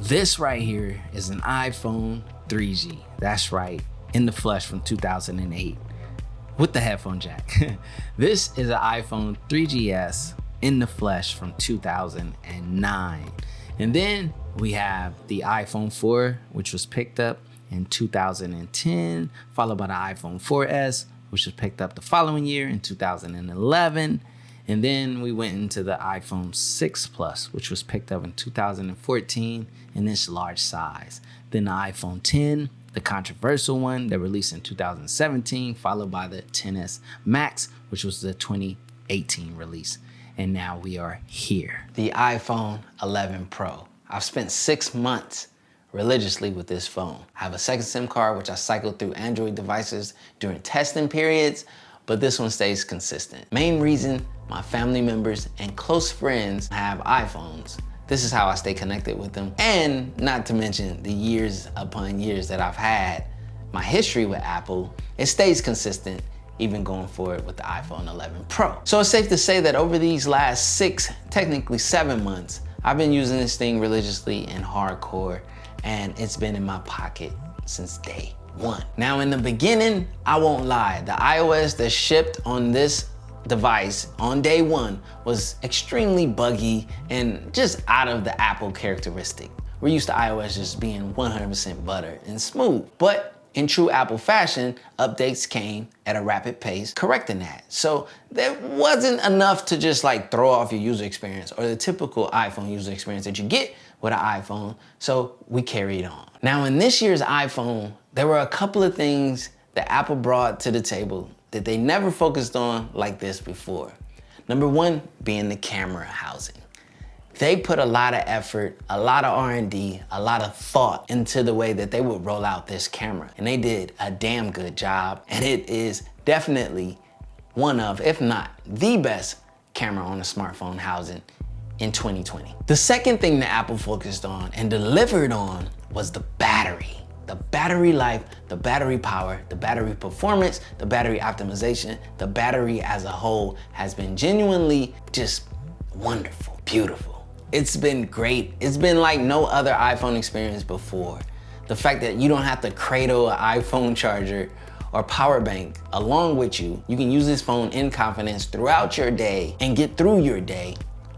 This right here is an iPhone 3G. That's right, in the flesh from 2008 with the headphone jack. This is an iPhone 3GS in the flesh from 2009. And then we have the iPhone 4, which was picked up in 2010, followed by the iPhone 4S, which was picked up the following year in 2011. And then we went into the iPhone 6 Plus, which was picked up in 2014 in this large size. Then the iPhone 10, the controversial one that released in 2017, followed by the 10s Max, which was the 2018 release. And now we are here. The iPhone 11 Pro. I've spent 6 months religiously with this phone. I have a second SIM card, which I cycled through Android devices during testing periods, but this one stays consistent. Main reason, my family members and close friends have iPhones. This is how I stay connected with them. And not to mention the years upon years that I've had my history with Apple, it stays consistent even going forward with the iPhone 11 Pro. So it's safe to say that over these last 6, technically 7 months, I've been using this thing religiously and hardcore, and it's been in my pocket since day one. Now in the beginning, I won't lie, the iOS that shipped on this device on day one was extremely buggy and just out of the Apple characteristic. We're used to iOS just being 100% butter and smooth. But in true Apple fashion, updates came at a rapid pace, correcting that. So there wasn't enough to just like throw off your user experience or the typical iPhone user experience that you get with an iPhone. So we carried on. Now in this year's iPhone, there were a couple of things that Apple brought to the table that they never focused on like this before. Number one being the camera housing. They put a lot of effort, a lot of R&D, a lot of thought into the way that they would roll out this camera. And they did a damn good job. And it is definitely one of, if not the best camera on a smartphone housing in 2020. The second thing that Apple focused on and delivered on was the battery. The battery life, the battery power, the battery performance, the battery optimization, the battery as a whole has been genuinely just wonderful, beautiful. It's been great. It's been like no other iPhone experience before. The fact that you don't have to cradle an iPhone charger or power bank along with you. You can use this phone in confidence throughout your day and get through your day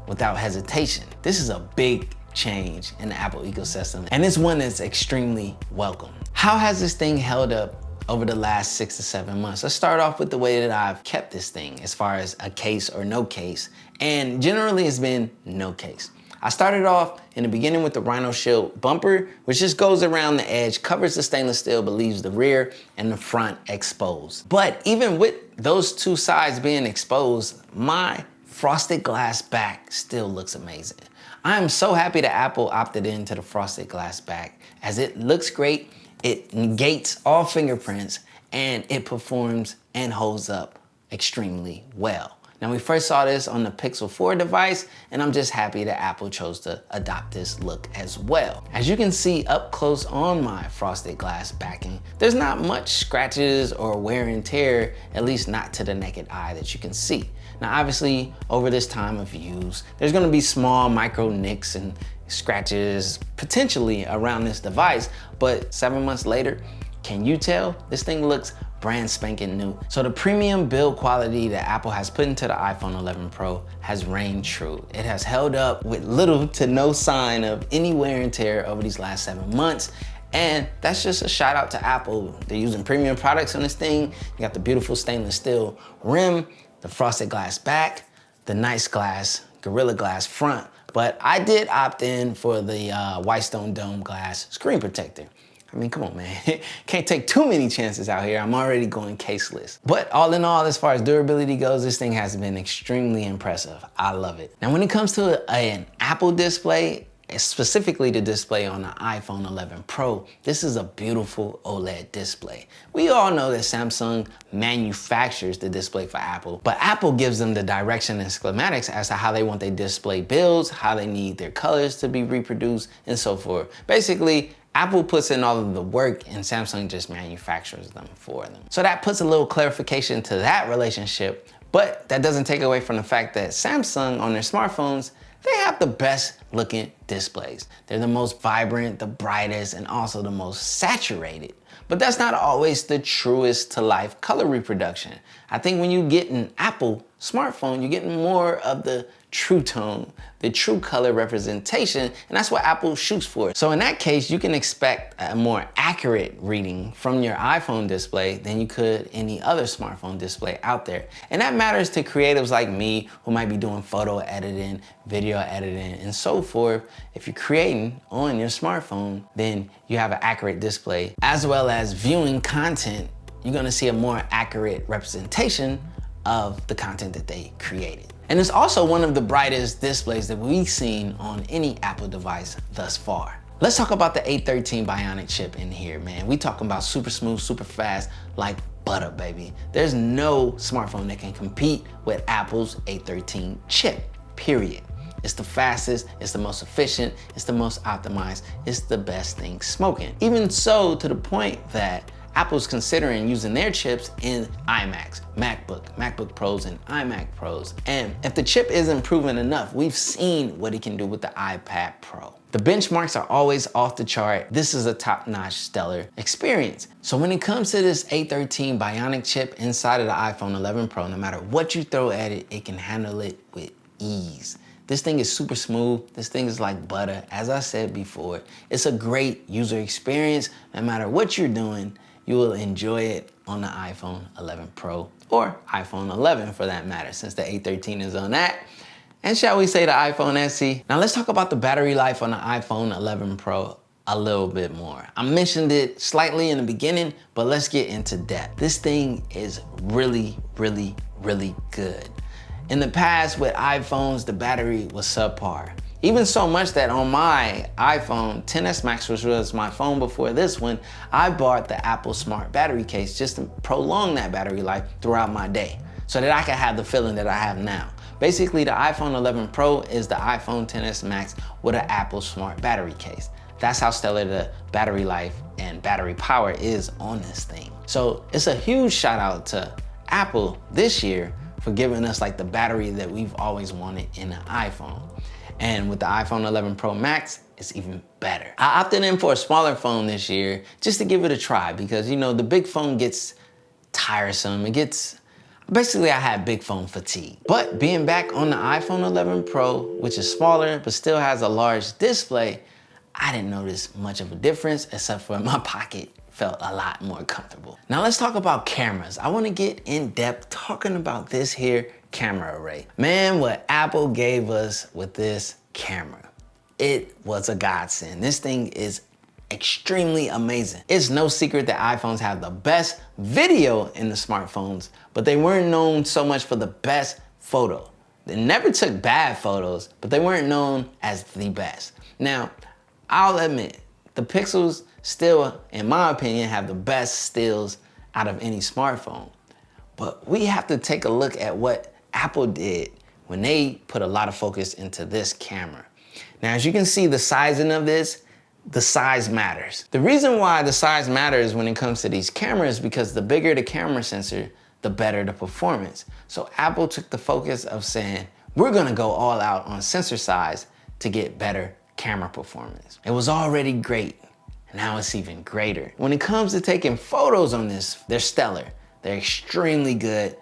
without hesitation. This is a big change in the Apple ecosystem, and it's one that's extremely welcome. How has this thing held up over the last 6 to 7 months? Let's start off with the way that I've kept this thing as far as a case or no case, and generally it's been no case. I started off in the beginning with the Rhino Shield bumper, which just goes around the edge, covers the stainless steel, but leaves the rear and the front exposed. But even with those two sides being exposed, my frosted glass back still looks amazing. I am so happy that Apple opted into the frosted glass back, as it looks great, it negates all fingerprints, and it performs and holds up extremely well. Now we first saw this on the Pixel 4 device, and I'm just happy that Apple chose to adopt this look as well. As you can see up close on my frosted glass backing, there's not much scratches or wear and tear, at least not to the naked eye that you can see. Now obviously, over this time of use, there's gonna be small micro nicks and scratches potentially around this device, but 7 months later, can you tell? This thing looks brand spanking new. So the premium build quality that Apple has put into the iPhone 11 Pro has reigned true. It has held up with little to no sign of any wear and tear over these last 7 months. And that's just a shout out to Apple. They're using premium products on this thing. You got the beautiful stainless steel rim, the frosted glass back, the nice glass, Gorilla Glass front. But I did opt in for the Whitestone Dome Glass screen protector. I mean, come on, man. Can't take too many chances out here. I'm already going caseless. But all in all, as far as durability goes, this thing has been extremely impressive. I love it. Now, when it comes to an Apple display, specifically the display on the iPhone 11 Pro, this is a beautiful OLED display. We all know that Samsung manufactures the display for Apple, but Apple gives them the direction and schematics as to how they want their display builds, how they need their colors to be reproduced, and so forth. Basically, Apple puts in all of the work and Samsung just manufactures them for them. So that puts a little clarification to that relationship, but that doesn't take away from the fact that Samsung on their smartphones they have the best looking displays. They're the most vibrant, the brightest, and also the most saturated. But that's not always the truest to life color reproduction. I think when you get an Apple smartphone, you're getting more of the true tone, the true color representation, and that's what Apple shoots for. So in that case, you can expect a more accurate reading from your iPhone display than you could any other smartphone display out there. And that matters to creatives like me who might be doing photo editing, video editing, and so forth. If you're creating on your smartphone, then you have an accurate display. As well as viewing content, you're gonna see a more accurate representation of the content that they created. And it's also one of the brightest displays that we've seen on any Apple device thus far. Let's talk about the A13 Bionic chip in here, man. We talking about super smooth, super fast, like butter, baby. There's no smartphone that can compete with Apple's A13 chip, period. It's the fastest, it's the most efficient, it's the most optimized, it's the best thing smoking. Even so, to the point that Apple's considering using their chips in iMacs, MacBook Pros, and iMac Pros. And if the chip isn't proven enough, we've seen what it can do with the iPad Pro. The benchmarks are always off the chart. This is a top-notch, stellar experience. So when it comes to this A13 Bionic chip inside of the iPhone 11 Pro, no matter what you throw at it, it can handle it with ease. This thing is super smooth. This thing is like butter. As I said before, it's a great user experience. No matter what you're doing, you will enjoy it on the iPhone 11 Pro or iPhone 11 for that matter, since the A13 is on that. And shall we say the iPhone SE? Now let's talk about the battery life on the iPhone 11 Pro a little bit more. I mentioned it slightly in the beginning, but let's get into depth. This thing is really, really, really good. In the past with iPhones, the battery was subpar. Even so much that on my iPhone XS Max, which was my phone before this one, I bought the Apple Smart battery case just to prolong that battery life throughout my day so that I could have the feeling that I have now. Basically, the iPhone 11 Pro is the iPhone XS Max with an Apple Smart battery case. That's how stellar the battery life and battery power is on this thing. So it's a huge shout out to Apple this year for giving us like the battery that we've always wanted in an iPhone. And with the iPhone 11 Pro Max, it's even better. I opted in for a smaller phone this year just to give it a try because, you know, the big phone gets tiresome. Basically, I had big phone fatigue. But being back on the iPhone 11 Pro, which is smaller but still has a large display, I didn't notice much of a difference except for my pocket felt a lot more comfortable. Now let's talk about cameras. I wanna get in depth talking about this here camera array. Man, what Apple gave us with this camera, it was a godsend. This thing is extremely amazing. It's no secret that iPhones have the best video in the smartphones, but they weren't known so much for the best photo. They never took bad photos, but they weren't known as the best. Now, I'll admit, the Pixels still, in my opinion, have the best stills out of any smartphone. But we have to take a look at what Apple did when they put a lot of focus into this camera. Now, as you can see, the sizing of this, the size matters. The reason why the size matters when it comes to these cameras is because the bigger the camera sensor, the better the performance. So Apple took the focus of saying, we're gonna go all out on sensor size to get better camera performance. It was already great. Now it's even greater. When it comes to taking photos on this, they're stellar. They're extremely good.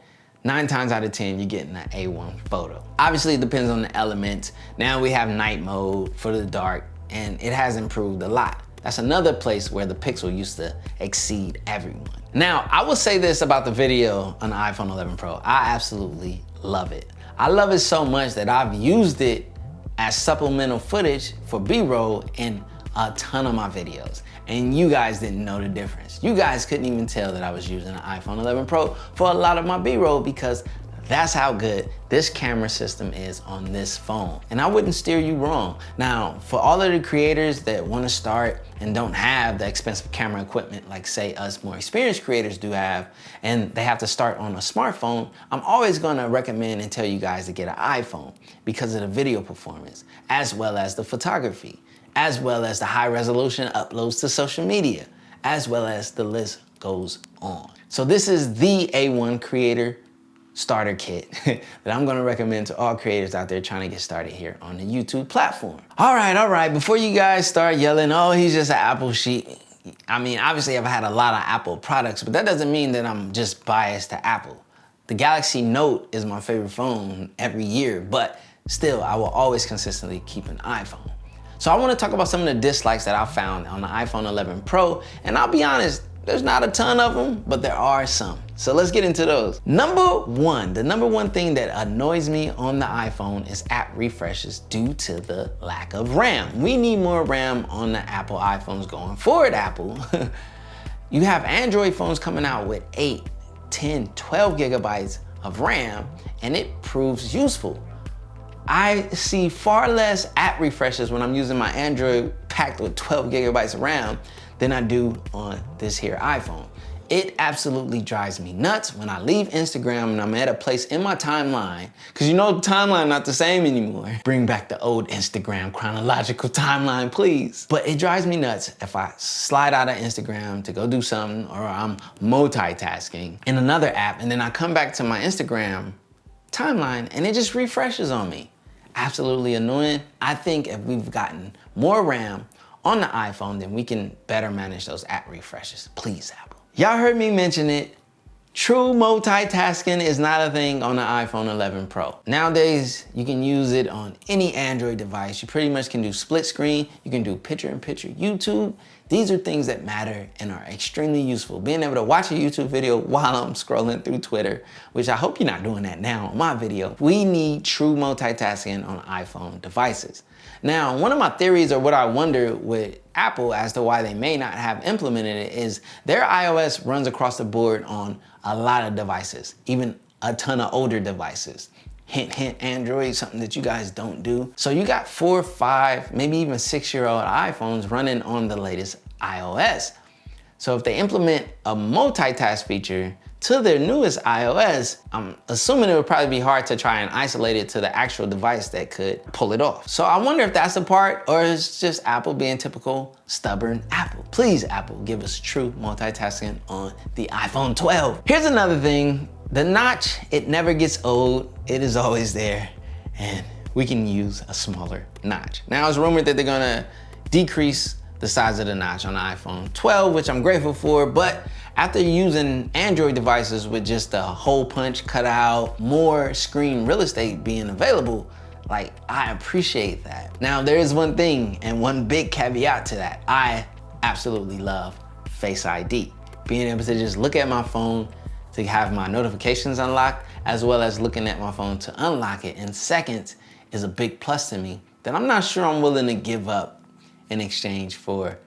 9 times out of 10, you're getting an A1 photo. Obviously, it depends on the elements. Now we have night mode for the dark, and it has improved a lot. That's another place where the Pixel used to exceed everyone. Now, I will say this about the video on the iPhone 11 Pro. I absolutely love it. I love it so much that I've used it as supplemental footage for B-roll in a ton of my videos. And you guys didn't know the difference. You guys couldn't even tell that I was using an iPhone 11 Pro for a lot of my B-roll because that's how good this camera system is on this phone. And I wouldn't steer you wrong. Now, for all of the creators that want to start and don't have the expensive camera equipment like say us more experienced creators do have, and they have to start on a smartphone, I'm always going to recommend and tell you guys to get an iPhone because of the video performance, as well as the photography, as well as the high resolution uploads to social media, as well as the list goes on. So this is the A1 creator starter kit that I'm gonna recommend to all creators out there trying to get started here on the YouTube platform. All right, before you guys start yelling, oh, he's just an Apple sheep. I mean, obviously I've had a lot of Apple products, but that doesn't mean that I'm just biased to Apple. The Galaxy Note is my favorite phone every year, but still, I will always consistently keep an iPhone. So I wanna talk about some of the dislikes that I found on the iPhone 11 Pro, and I'll be honest, there's not a ton of them, but there are some. So let's get into those. The number one thing that annoys me on the iPhone is app refreshes due to the lack of RAM. We need more RAM on the Apple iPhones going forward, Apple. You have Android phones coming out with 8, 10, 12 gigabytes of RAM, and it proves useful. I see far less app refreshes when I'm using my Android packed with 12 gigabytes of RAM than I do on this here iPhone. It absolutely drives me nuts when I leave Instagram and I'm at a place in my timeline, because you know timeline not the same anymore. Bring back the old Instagram chronological timeline, please. But it drives me nuts if I slide out of Instagram to go do something, or I'm multitasking in another app, and then I come back to my Instagram timeline and it just refreshes on me. Absolutely annoying. I think if we've gotten more RAM on the iPhone, then we can better manage those app refreshes. Please, Apple. Y'all heard me mention it. True multitasking is not a thing on the iPhone 11 Pro. Nowadays, you can use it on any Android device. You pretty much can do split screen. You can do picture-in-picture YouTube. These are things that matter and are extremely useful. Being able to watch a YouTube video while I'm scrolling through Twitter, which I hope you're not doing that now on my video. We need true multitasking on iPhone devices. Now, one of my theories, or what I wonder with Apple as to why they may not have implemented it, is their iOS runs across the board on a lot of devices, even a ton of older devices. Hint, hint, Android, something that you guys don't do. So you got 4, 5, maybe even 6-year-old iPhones running on the latest iOS. So if they implement a multitask feature to their newest iOS, I'm assuming it would probably be hard to try and isolate it to the actual device that could pull it off. So I wonder if that's the part, or it's just Apple being typical stubborn Apple. Please, Apple, give us true multitasking on the iPhone 12. Here's another thing. The notch, it never gets old. It is always there, and we can use a smaller notch. Now it's rumored that they're gonna decrease the size of the notch on the iPhone 12, which I'm grateful for, but after using Android devices with just a hole punch cutout, more screen real estate being available, like, I appreciate that. Now there is one thing and one big caveat to that. I absolutely love Face ID. Being able to just look at my phone to have my notifications unlocked, as well as looking at my phone to unlock it in seconds, is a big plus to me that I'm not sure I'm willing to give up in exchange for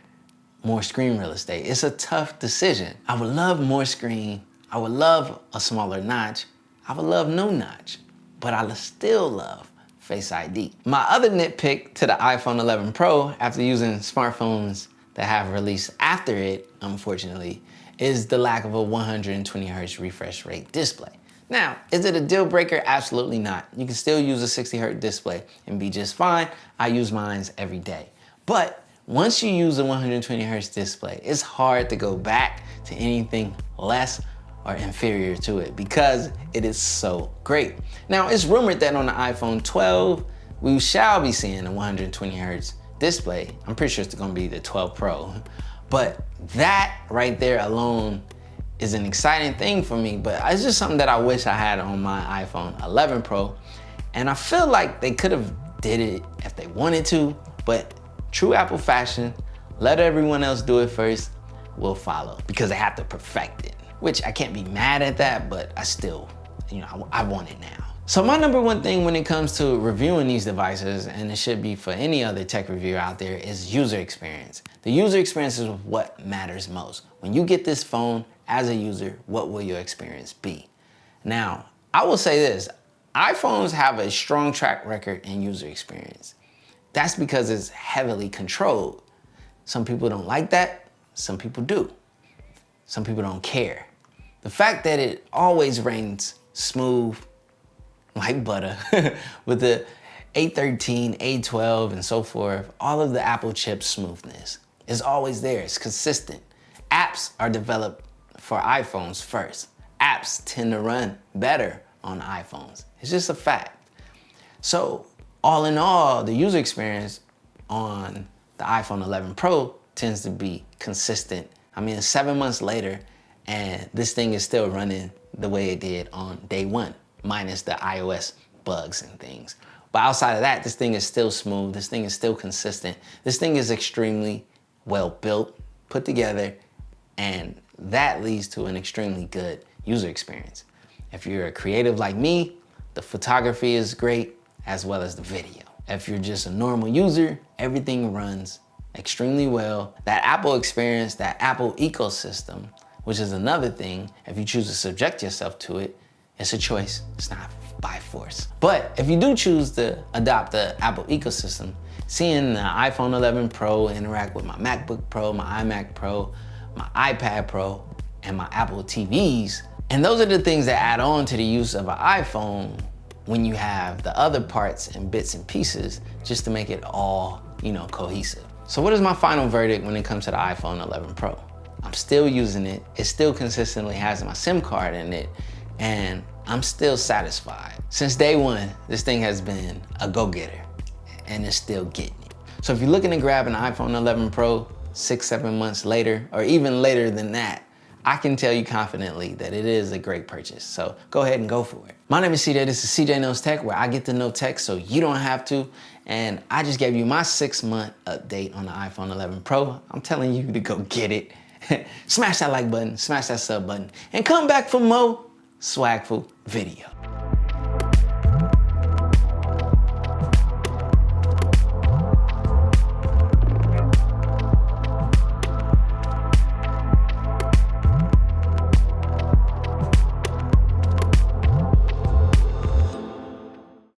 more screen real estate. It's a tough decision. I would love more screen. I would love a smaller notch. I would love no notch, but I still love Face ID. My other nitpick to the iPhone 11 Pro, after using smartphones that have released after it, unfortunately, is the lack of a 120 Hz refresh rate display. Now, is it a deal breaker? Absolutely not. You can still use a 60 Hz display and be just fine. I use mine every day. But once you use a 120 Hz display, it's hard to go back to anything less or inferior to it because it is so great. Now, it's rumored that on the iPhone 12, we shall be seeing a 120 Hz display. I'm pretty sure it's gonna be the 12 Pro. But that right there alone is an exciting thing for me, but it's just something that I wish I had on my iPhone 11 Pro. And I feel like they could have did it if they wanted to, but true Apple fashion, let everyone else do it first, we'll follow, because they have to perfect it, which I can't be mad at that, but I still, I want it now. So my number one thing when it comes to reviewing these devices, and it should be for any other tech reviewer out there, is user experience. The user experience is what matters most. When you get this phone as a user, what will your experience be? Now, I will say this, iPhones have a strong track record in user experience. That's because it's heavily controlled. Some people don't like that, some people do. Some people don't care. The fact that it always reigns smooth, like butter, with the A13, A12, and so forth, all of the Apple chip smoothness is always there, it's consistent. Apps are developed for iPhones first. Apps tend to run better on iPhones. It's just a fact. So all in all, the user experience on the iPhone 11 Pro tends to be consistent. I mean, it's 7 months later, and this thing is still running the way it did on day one, minus the iOS bugs and things. But outside of that, this thing is still smooth. This thing is still consistent. This thing is extremely well built, put together, and that leads to an extremely good user experience. If you're a creative like me, the photography is great, as well as the video. If you're just a normal user, everything runs extremely well. That Apple experience, that Apple ecosystem, which is another thing, if you choose to subject yourself to it, it's a choice, it's not by force. But if you do choose to adopt the Apple ecosystem, seeing the iPhone 11 Pro interact with my MacBook Pro, my iMac Pro, my iPad Pro, and my Apple TVs, and those are the things that add on to the use of an iPhone when you have the other parts and bits and pieces just to make it all, cohesive. So what is my final verdict when it comes to the iPhone 11 Pro? I'm still using it. It still consistently has my SIM card in it, and I'm still satisfied. Since day one, this thing has been a go-getter, and it's still getting it. So if you're looking to grab an iPhone 11 Pro 6-7 months later, or even later than that, I can tell you confidently that it is a great purchase. So go ahead and go for it. My name is CJ, this is CJ Knows Tech, where I get to know tech so you don't have to. And I just gave you my 6-month update on the iPhone 11 Pro. I'm telling you to go get it. Smash that like button, smash that sub button, and come back for more swagful video.